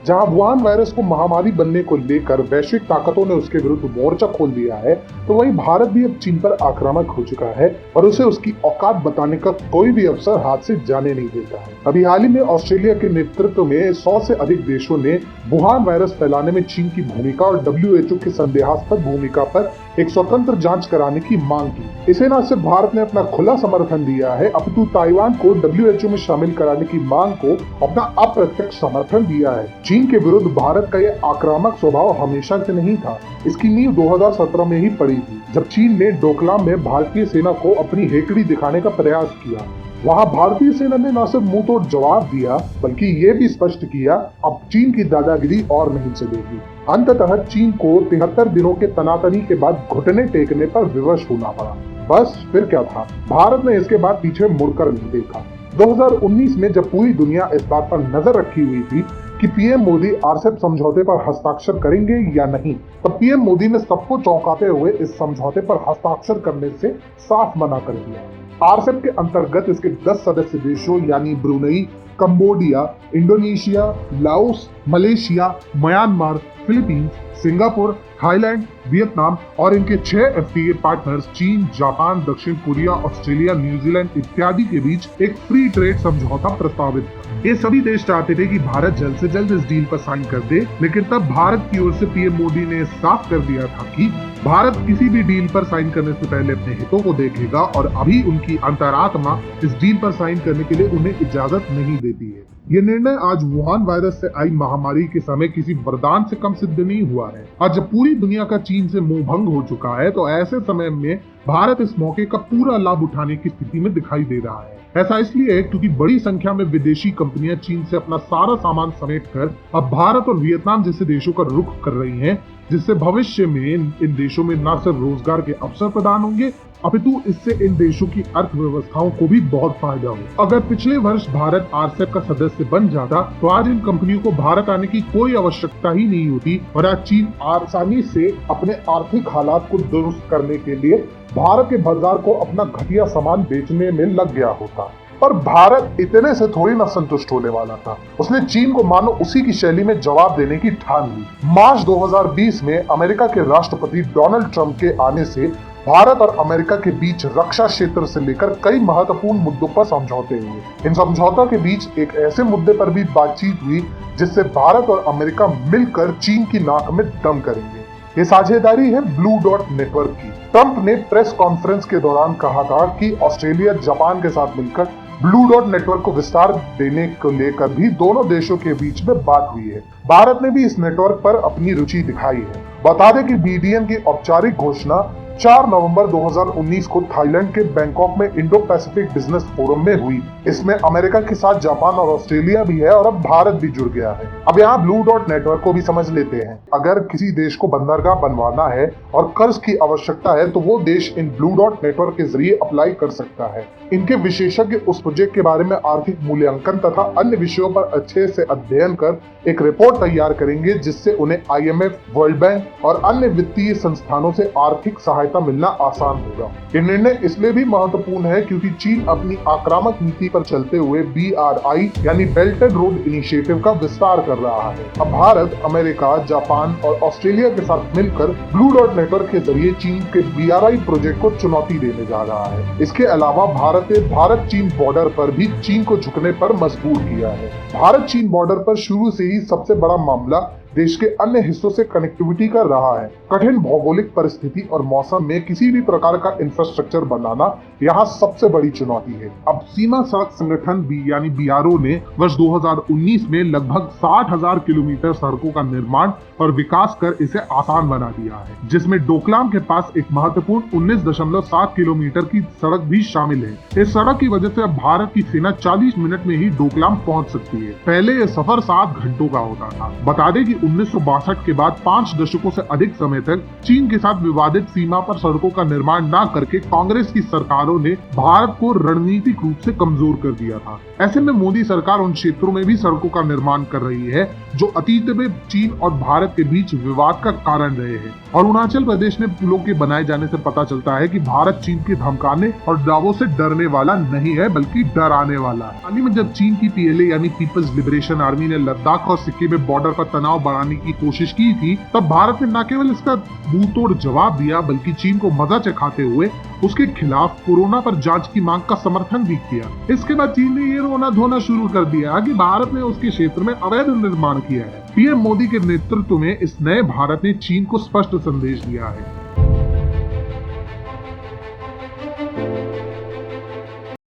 जहां Wuhan virus को महामारी बनने को लेकर वैश्विक ताकतों ने उसके विरुद्ध मोर्चा खोल दिया है, तो वहीं भारत भी अब चीन पर आक्रामक हो चुका है और उसे उसकी औकात बताने का कोई भी अवसर हाथ से जाने नहीं देता है। अभी हाल ही में ऑस्ट्रेलिया के नेतृत्व में 100 से अधिक देशों ने वुहान वायरस फैलाने में चीन की भूमिका और WHO की संदेहास्पद भूमिका पर एक स्वतंत्र जांच कराने की मांग की। इसे न सिर्फ भारत ने अपना खुला समर्थन दिया है, अपितु ताइवान को WHO में शामिल कराने की मांग को अपना अप्रत्यक्ष समर्थन दिया है। चीन के विरुद्ध भारत का यह आक्रामक स्वभाव हमेशा से नहीं था। इसकी नींव 2017 में ही पड़ी थी, जब चीन ने डोकलाम में भारतीय सेना को अपनी हेकड़ी दिखाने का प्रयास किया। वहां भारतीय सेना ने न सिर्फ मुंह तोड़ जवाब दिया, बल्कि ये भी स्पष्ट किया अब चीन की दादागिरी और नहीं चलेगी। अंततः चीन को 73 दिनों के तनातनी के बाद घुटने टेकने पर विवश होना पड़ा। बस फिर क्या था, भारत ने इसके बाद पीछे मुड़कर नहीं देखा। 2019 में जब पूरी दुनिया इस बात पर नजर रखी हुई थी कि पीएम मोदी आरसेप समझौते पर हस्ताक्षर करेंगे या नहीं, तब पीएम मोदी ने सबको चौंकाते हुए इस समझौते पर हस्ताक्षर करने से साफ मना कर दिया। आरसेप के अंतर्गत इसके 10 सदस्य देशों यानी Brunei, Cambodia, Indonesia, Laos, Malaysia, Myanmar, Philippines, Singapore, Thailand, Vietnam और इनके 6 FTA पार्टनर्स चीन, जापान, दक्षिण कोरिया, ऑस्ट्रेलिया, न्यूजीलैंड इत्यादि के बीच एक फ्री ट्रेड समझौता प्रस्तावित था। ये सभी देश चाहते थे कि भारत जल्द से जल्द इस डील पर साइन कर दे, लेकिन तब भारत की ओर से पीएम मोदी ने साफ कर दिया था कि भारत किसी भी डील पर साइन करने से पहले अपने हितों को देखेगा और अभी उनकी अंतरात्मा इस डील पर साइन करने के लिए उन्हें इजाजत नहीं देती है। ये निर्णय आज वुहान वायरस से आई महामारी के समय किसी वरदान से कम सिद्ध नहीं हुआ है। आज जब पूरी दुनिया का चीन से मोह भंग हो चुका है, तो ऐसे समय में भारत इस मौके का पूरा लाभ उठाने की स्थिति में दिखाई दे रहा है। ऐसा इसलिए क्योंकि बड़ी संख्या में विदेशी कंपनियां चीन से अपना सारा सामान समेटकर अब भारत और वियतनाम जैसे देशों का रुख कर रही हैं, जिससे भविष्य में इन देशों में न सिर्फ रोजगार के अवसर प्रदान होंगे, अपितु इससे इन देशों की अर्थव्यवस्थाओं को भी बहुत फायदा हो। अगर पिछले वर्ष भारत आरसेप का सदस्य बन जाता, तो आज इन कंपनियों को भारत आने की कोई आवश्यकता ही नहीं होती और आज चीन आसानी से अपने आर्थिक हालात को दुरुस्त करने के लिए भारत के बाजार को अपना घटिया सामान बेचने में लग गया होता। पर भारत इतने से थोड़ी न संतुष्ट होने वाला था। उसने चीन को मानो उसी की शैली में जवाब देने की ठान ली। मार्च 2020 में अमेरिका के राष्ट्रपति डोनाल्ड ट्रंप के आने से भारत और अमेरिका के बीच रक्षा क्षेत्र से लेकर कई महत्वपूर्ण मुद्दों पर समझौते हुए। इन समझौतों के बीच एक ऐसे मुद्दे पर भी बातचीत हुई जिससे भारत और अमेरिका मिलकर चीन की नाक में दम करेंगे। ये साझेदारी है ब्लू डॉट नेटवर्क की। ट्रंप ने प्रेस कॉन्फ्रेंस के दौरान कहा था कि ऑस्ट्रेलिया, जापान के साथ मिलकर ब्लू डॉट नेटवर्क को विस्तार देने को लेकर भी दोनों देशों के बीच में बात हुई है। भारत ने भी इस नेटवर्क पर अपनी रुचि दिखाई है। बता दें कि BDN की औपचारिक घोषणा 4 नवंबर 2019 को थाईलैंड के बैंकॉक में इंडो पैसिफिक बिजनेस फोरम में हुई। इसमें अमेरिका के साथ जापान और ऑस्ट्रेलिया भी है और अब भारत भी जुड़ गया है। अब यहाँ ब्लू डॉट नेटवर्क को भी समझ लेते हैं। अगर किसी देश को बंदरगाह बनवाना है और कर्ज की आवश्यकता है, तो वो देश इन ब्लू डॉट नेटवर्क के जरिए अप्लाई कर सकता है। इनके विशेषज्ञ उस प्रोजेक्ट के बारे में आर्थिक मूल्यांकन तथा अन्य विषयों पर अच्छे से अध्ययन कर एक रिपोर्ट तैयार करेंगे, जिससे उन्हें IMF, वर्ल्ड बैंक और अन्य वित्तीय संस्थानों से आर्थिक सहायता मिलना आसान होगा। ये निर्णय इसलिए भी महत्वपूर्ण है क्योंकि चीन अपनी आक्रामक नीति पर चलते हुए BRI यानी बेल्ट एंड रोड इनिशिएटिव का विस्तार कर रहा है। अब भारत, अमेरिका, जापान और ऑस्ट्रेलिया के साथ मिलकर ब्लू डॉट नेटवर्क के जरिए चीन के BRI प्रोजेक्ट को चुनौती देने जा रहा है। इसके अलावा भारत चीन बॉर्डर पर भी चीन को झुकने पर मजबूर किया है। भारत चीन बॉर्डर पर शुरू से ही सबसे बड़ा मामला देश के अन्य हिस्सों से कनेक्टिविटी का रहा है। कठिन भौगोलिक परिस्थिति और मौसम में किसी भी प्रकार का इंफ्रास्ट्रक्चर बनाना यहाँ सबसे बड़ी चुनौती है। अब सीमा सड़क संगठन यानी BRO ने वर्ष 2019 में लगभग 60,000 किलोमीटर सड़कों का निर्माण और विकास कर इसे आसान बना दिया है, जिसमें डोकलाम के पास एक महत्वपूर्ण 19.7 किलोमीटर की सड़क भी शामिल है। इस सड़क की वजह से अब भारत की सेना 40 मिनट में ही डोकलाम पहुंच सकती है। पहले यह सफर 7 घंटों का होता था। बता दें कि 1962 के बाद 5 दशकों से अधिक समय तक चीन के साथ विवादित सीमा पर सड़कों का निर्माण न करके कांग्रेस की सरकारों ने भारत को रणनीतिक रूप से कमजोर कर दिया था। ऐसे में मोदी सरकार उन क्षेत्रों में भी सड़कों का निर्माण कर रही है जो अतीत में चीन और भारत के बीच विवाद का कारण रहे हैं। अरुणाचल प्रदेश में पुलों के बनाए जाने से पता चलता है कि भारत चीन के धमकाने और दावों से डरने वाला नहीं है बल्कि डराने वाला है। हाल ही में जब चीन की पीएलए यानी पीपल्स लिबरेशन आर्मी ने लद्दाख और सिक्किम में बॉर्डर पर तनाव बढ़ाने की कोशिश की थी, तब भारत ने न केवल इसका मुंहतोड़ जवाब दिया बल्कि चीन को मजा चखाते हुए उसके खिलाफ कोरोना पर जांच की मांग का समर्थन भी किया। इसके बाद चीन ने ये रोना धोना शुरू कर दिया कि भारत ने उसके क्षेत्र में अवैध निर्माण किया है। पीएम मोदी के नेतृत्व में इस नए भारत ने चीन को स्पष्ट संदेश दिया है